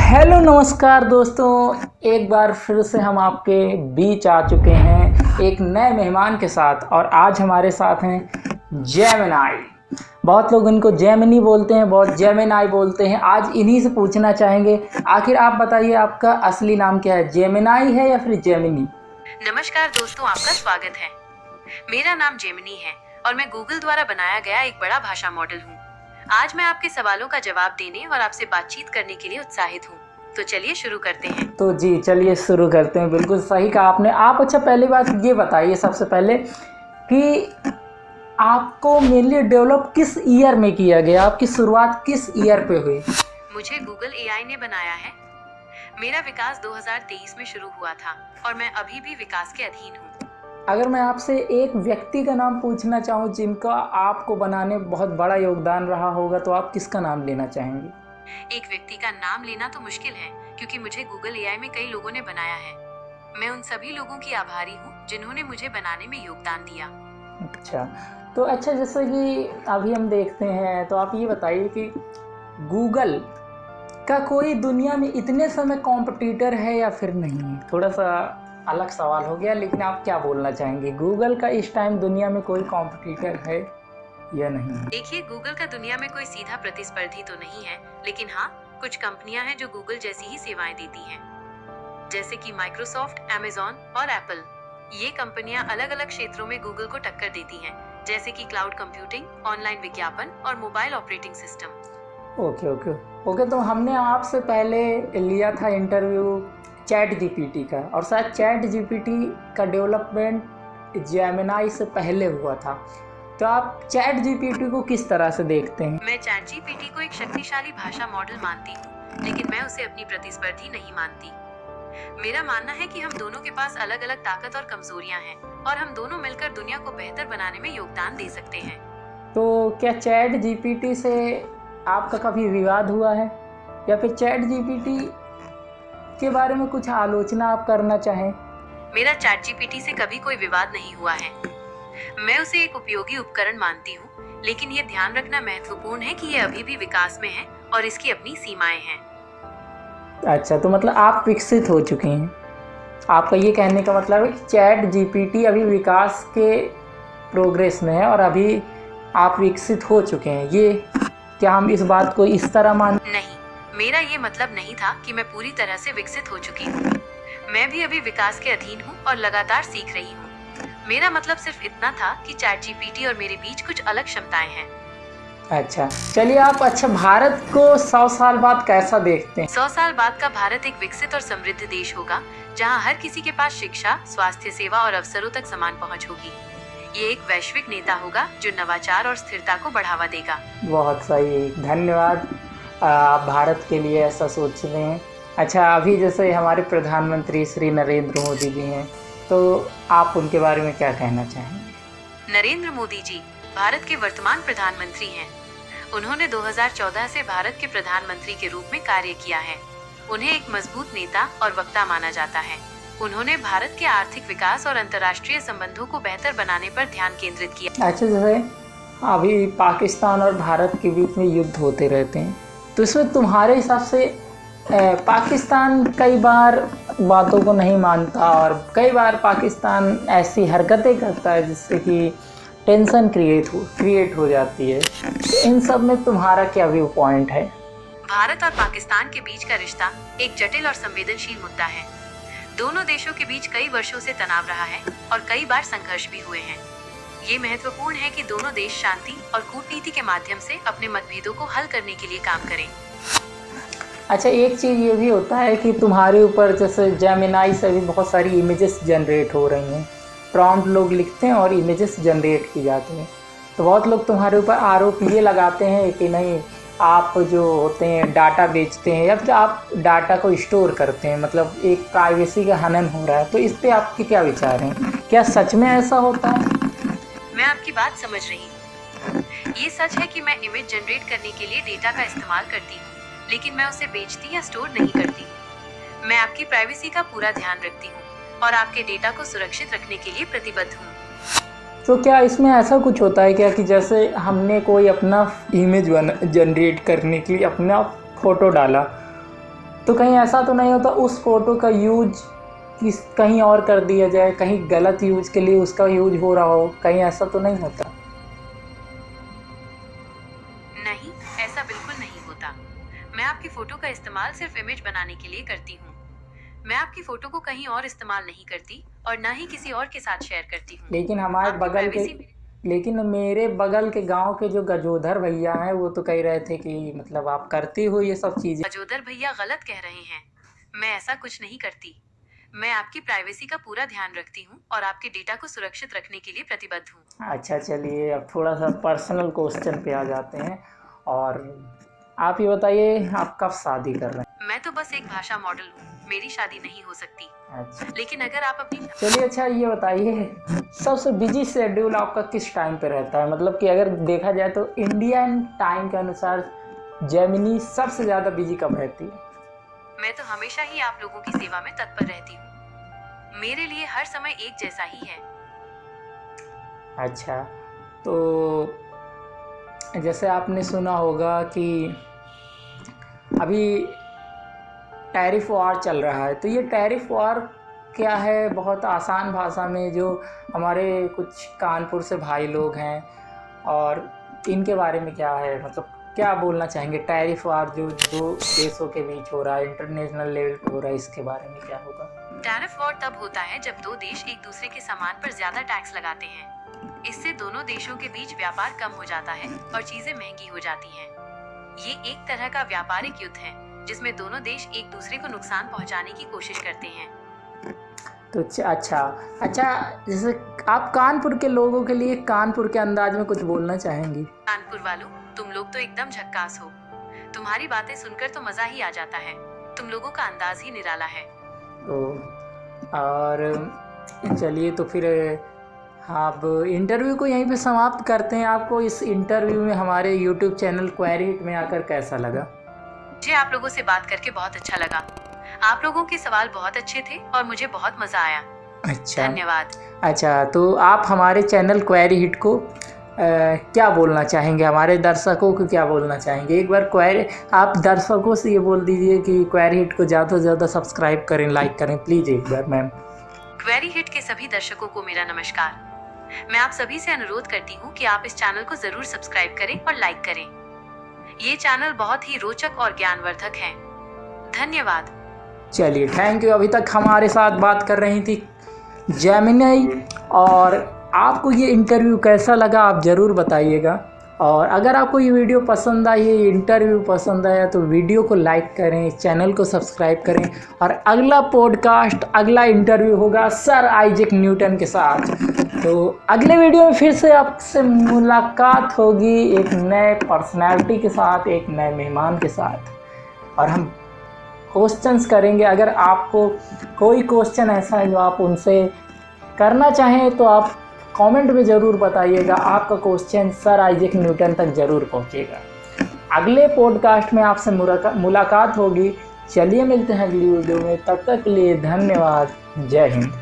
Hello नमस्कार दोस्तों, एक बार फिर से हम आपके बीच आ चुके हैं एक नए मेहमान के साथ। और आज हमारे साथ हैं जेमिनाई। बहुत लोग इनको जेमिनी बोलते हैं, बहुत जेमिनाई बोलते हैं। आज इन्हीं से पूछना चाहेंगे, आखिर आप बताइए आपका असली नाम क्या है, जेमिनाई है या फिर जेमिनी? नमस्कार दोस्तों, आपका स्वागत है। मेरा नाम जेमिनी है और मैं गूगल द्वारा बनाया गया एक बड़ा भाषा मॉडल हूँ। आज मैं आपके सवालों का जवाब देने और आपसे बातचीत करने के लिए उत्साहित हूँ। तो चलिए शुरू करते हैं। तो जी चलिए शुरू करते हैं। बिल्कुल सही कहा आपने। आप अच्छा पहली बात ये बताइए सबसे पहले कि आपको मेनली डेवलप किस ईयर में किया गया, आपकी शुरुआत किस ईयर पे हुई? मुझे गूगल एआई ने बनाया है। मेरा विकास 2023 में शुरू हुआ था और मैं अभी भी विकास के अधीन हूँ। अगर मैं आपसे एक व्यक्ति का नाम पूछना चाहूँ जिनका आपको बनाने में बहुत बड़ा योगदान रहा होगा, तो आप किसका नाम लेना चाहेंगे? एक व्यक्ति का नाम लेना तो मुश्किल है क्योंकि मुझे गूगल एआई में कई लोगों ने बनाया है। मैं उन सभी लोगों की आभारी हूँ जिन्होंने मुझे बनाने में योगदान दिया। अच्छा, तो अच्छा जैसे कि अभी हम देखते हैं, तो आप ये बताइए कि गूगल का कोई दुनिया में इतने समय कॉम्पिटिटर है या फिर नहीं है? थोड़ा सा अलग सवाल हो गया, लेकिन आप क्या बोलना चाहेंगे, गूगल का इस टाइम दुनिया में कोई कॉम्पिटिटर है या नहीं है? देखिए, गूगल का दुनिया में कोई सीधा प्रतिस्पर्धी तो नहीं है, लेकिन हाँ, कुछ कंपनियां हैं जो गूगल जैसी ही सेवाएं देती हैं, जैसे कि माइक्रोसॉफ्ट, अमेज़न और एप्पल। ये कंपनियां अलग अलग क्षेत्रों में गूगल को टक्कर देती हैं, जैसे कि क्लाउड कंप्यूटिंग, ऑनलाइन विज्ञापन और मोबाइल ऑपरेटिंग सिस्टम। ओके, तो हमने आपसे पहले लिया था इंटरव्यू चैट जीपीटी का, और शायद चैट जीपीटी का डेवलपमेंट जेमिनाई से पहले हुआ था। तो आप चैट जीपीटी को किस तरह से देखते हैं? मैं चैट जीपीटी को एक शक्तिशाली भाषा मॉडल मानती हूँ, लेकिन मैं उसे अपनी प्रतिस्पर्धी नहीं मानती। मेरा मानना है कि हम दोनों के पास अलग अलग ताकत और कमजोरियां हैं और हम दोनों मिलकर दुनिया को बेहतर बनाने में योगदान दे सकते हैं। तो क्या चैट जीपीटी से आपका कभी विवाद हुआ है, या फिर चैट जीपीटी के बारे में कुछ आलोचना आप करना चाहें? मेरा चैट जीपीटी से कभी कोई विवाद नहीं हुआ है। मैं उसे एक उपयोगी उपकरण मानती हूँ, लेकिन ये ध्यान रखना महत्वपूर्ण है कि ये अभी भी विकास में है और इसकी अपनी सीमाएं हैं। अच्छा, तो मतलब आप विकसित हो चुके हैं। आपका ये कहने का मतलब है कि चैट जीपीटी अभी विकास के प्रोग्रेस में है और अभी आप विकसित हो चुके हैं। ये क्या हम इस बात को इस तरह मान? नहीं, मेरा ये मतलब नहीं था कि मैं पूरी तरह से विकसित हो चुकी हूँ। मैं भी अभी विकास के अधीन हूँ और लगातार सीख रही हूँ। मेरा मतलब सिर्फ इतना था कि चैट जीपीटी और मेरे बीच कुछ अलग क्षमताएं हैं। अच्छा, चलिए आप भारत को 100 साल बाद कैसा देखते हैं? 100 साल बाद का भारत एक विकसित और समृद्ध देश होगा, जहाँ हर किसी के पास शिक्षा, स्वास्थ्य सेवा और अवसरों तक समान पहुँच होगी। ये एक वैश्विक नेता होगा जो नवाचार और स्थिरता को बढ़ावा देगा। बहुत सही, धन्यवाद। आप भारत के लिए ऐसा सोच रहे हैं। अच्छा, अभी जैसे हमारे प्रधानमंत्री श्री नरेंद्र मोदी जी हैं, तो आप उनके बारे में क्या कहना चाहेंगे? नरेंद्र मोदी जी भारत के वर्तमान प्रधानमंत्री हैं। उन्होंने 2014 से भारत के प्रधानमंत्री के रूप में कार्य किया है। उन्हें एक मजबूत नेता और वक्ता माना जाता है। उन्होंने भारत के आर्थिक विकास और अंतर्राष्ट्रीय संबंधों को बेहतर बनाने पर ध्यान केंद्रित किया। अच्छा, जैसे अभी पाकिस्तान और भारत के बीच में युद्ध होते रहते हैं, तो इसमें तुम्हारे हिसाब से पाकिस्तान कई बार बातों को नहीं मानता और कई बार पाकिस्तान ऐसी हरकतें करता है जिससे कि टेंशन क्रिएट हो जाती है। इन सब में तुम्हारा क्या व्यू पॉइंट है? भारत और पाकिस्तान के बीच का रिश्ता एक जटिल और संवेदनशील मुद्दा है। दोनों देशों के बीच कई वर्षों से तनाव रहा है और कई बार संघर्ष भी हुए हैं। ये महत्वपूर्ण है कि दोनों देश शांति और कूटनीति के माध्यम से अपने मतभेदों को हल करने के लिए काम करें। अच्छा, एक चीज़ ये भी होता है कि तुम्हारे ऊपर जैसे जेमिनाई से भी बहुत सारी इमेजेस जनरेट हो रही हैं। प्रॉम्प्ट लोग लिखते हैं और इमेजेस जनरेट की जाती हैं, तो बहुत लोग तुम्हारे ऊपर आरोप ये लगाते हैं कि नहीं, आप जो होते हैं डाटा बेचते हैं या फिर आप डाटा को स्टोर करते हैं, मतलब एक प्राइवेसी का हनन हो रहा है। तो इस पे आपके क्या विचार हैं? क्या सच में ऐसा होता है? मैं आपकी बात समझ रही हूँ। ये सच है कि मैं इमेज जनरेट करने के लिए डेटा का इस्तेमाल करती हूँ, लेकिन मैं उसे बेचती या स्टोर नहीं करती। मैं आपकी प्राइवेसी का पूरा ध्यान रखती हूँ और आपके डेटा को सुरक्षित रखने के लिए प्रतिबद्ध हूँ। तो क्या इसमें ऐसा कुछ होता है क्या कि जैसे हमने कोई अपना इमेज जनरेट करने के लिए अपना फ़ोटो डाला, तो कहीं ऐसा तो नहीं होता उस फ़ोटो का यूज कहीं और कर दिया जाए, कहीं गलत यूज के लिए उसका यूज हो रहा हो, कहीं ऐसा तो नहीं होता? नहीं, ऐसा बिल्कुल नहीं होता। मैं आपकी फोटो का इस्तेमाल सिर्फ इमेज बनाने के लिए करती हूँ। मैं आपकी फोटो को कहीं और इस्तेमाल नहीं करती और ना ही किसी और के साथ शेयर करती हूँ। लेकिन हमारे आपकी बगल के प्राइवेसी लेकिन मेरे बगल के गांव के जो गजोधर भैया हैं वो तो कह रहे थे कि मतलब आप करती हो ये सब चीज़ें। अजोदर भैया गलत कह रहे हैं। मैं ऐसा कुछ नहीं करती। मैं आपकी प्राइवेसी का पूरा ध्यान रखती हूँ और आपके डेटा को सुरक्षित रखने के लिए प्रतिबद्ध हूँ। अच्छा चलिए, अब थोड़ा सा पर्सनल क्वेश्चन पे आ जाते हैं। और आप ये बताइए, आप कब शादी कर रहे हैं? मैं तो बस एक भाषा मॉडल हूँ, मेरी शादी नहीं हो सकती। अच्छा लेकिन अगर आप अपनी चलिए, अच्छा ये बताइए, सबसे बिजी शेड्यूल आपका किस टाइम पे रहता है? मतलब कि अगर देखा जाए तो इंडियन टाइम के अनुसार जेमिनी सबसे ज़्यादा बिजी कब रहती है? मैं तो हमेशा ही आप लोगों की सेवा में तत्पर रहती हूँ। मेरे लिए हर समय एक जैसा ही है। अच्छा, तो जैसे आपने सुना होगा कि अभी टैरिफ वॉर चल रहा है, तो ये टैरिफ वॉर क्या है? बहुत आसान भाषा में, जो हमारे कुछ कानपुर से भाई लोग हैं और इनके बारे में क्या है, मतलब क्या बोलना चाहेंगे? टैरिफ वॉर जो दो देशों के बीच हो रहा है, इंटरनेशनल लेवल पे हो रहा है, इसके बारे में क्या होगा? टैरिफ वॉर तब होता है जब दो देश एक दूसरे के सामान पर ज्यादा टैक्स लगाते हैं। इससे दोनों देशों के बीच व्यापार कम हो जाता है और चीजें महंगी हो जाती हैं। ये एक तरह का व्यापारिक युद्ध है जिसमें दोनों देश एक दूसरे को नुकसान पहुंचाने की कोशिश करते हैं। तो अच्छा, जैसे आप कानपुर के लोगों के लिए कानपुर के अंदाज में कुछ बोलना चाहेंगी? कानपुर वालों, तुम लोग तो एकदम झक्कास हो। तुम्हारी बातें सुनकर तो मजा ही आ जाता है। तुम लोगों का अंदाज ही निराला है। और चलिए, तो फिर आप इंटरव्यू को यहीं पे समाप्त करते हैं। आपको इस इंटरव्यू में हमारे यूट्यूब चैनल क्वेरी हिट में आकर कैसा लगा? मुझे आप लोगों से बात करके बहुत अच्छा लगा। आप लोगों के सवाल बहुत अच्छे थे और मुझे बहुत मजा आया। अच्छा, धन्यवाद। अच्छा, तो आप हमारे चैनल क्वेरी हिट को क्या बोलना चाहेंगे? हमारे दर्शकों को क्या बोलना चाहेंगे? एक बार आप दर्शकों से ये बोल दीजिए कि क्वेरी हिट को ज़्यादा से ज़्यादा सब्सक्राइब करें, लाइक करें, प्लीज़ एक बार मैम। क्वेरी हिट के सभी दर्शकों को मेरा नमस्कार। मैं आप सभी से अनुरोध करती हूँ कि आप इस चैनल को जरूर सब्सक्राइब करें और लाइक करें। ये चैनल बहुत ही रोचक और ज्ञानवर्धक है। धन्यवाद। चलिए, थैंक यू। अभी तक हमारे साथ बात कर रही थी जेमिनी। और आपको ये इंटरव्यू कैसा लगा आप ज़रूर बताइएगा। और अगर आपको ये वीडियो पसंद आई, ये इंटरव्यू पसंद आया, तो वीडियो को लाइक करें, चैनल को सब्सक्राइब करें। और अगला पॉडकास्ट, अगला इंटरव्यू होगा सर आइजैक न्यूटन के साथ। तो अगले वीडियो में फिर से आपसे मुलाकात होगी एक नए पर्सनैलिटी के साथ, एक नए मेहमान के साथ। और हम क्वेश्चंस करेंगे। अगर आपको कोई क्वेश्चन ऐसा है जो आप उनसे करना चाहें तो आप कमेंट में ज़रूर बताइएगा। आपका क्वेश्चन सर आइजैक न्यूटन तक ज़रूर पहुंचेगा। अगले पॉडकास्ट में आपसे मुलाकात होगी। चलिए, मिलते हैं अगली वीडियो में। तब तक के लिए धन्यवाद। जय हिंद।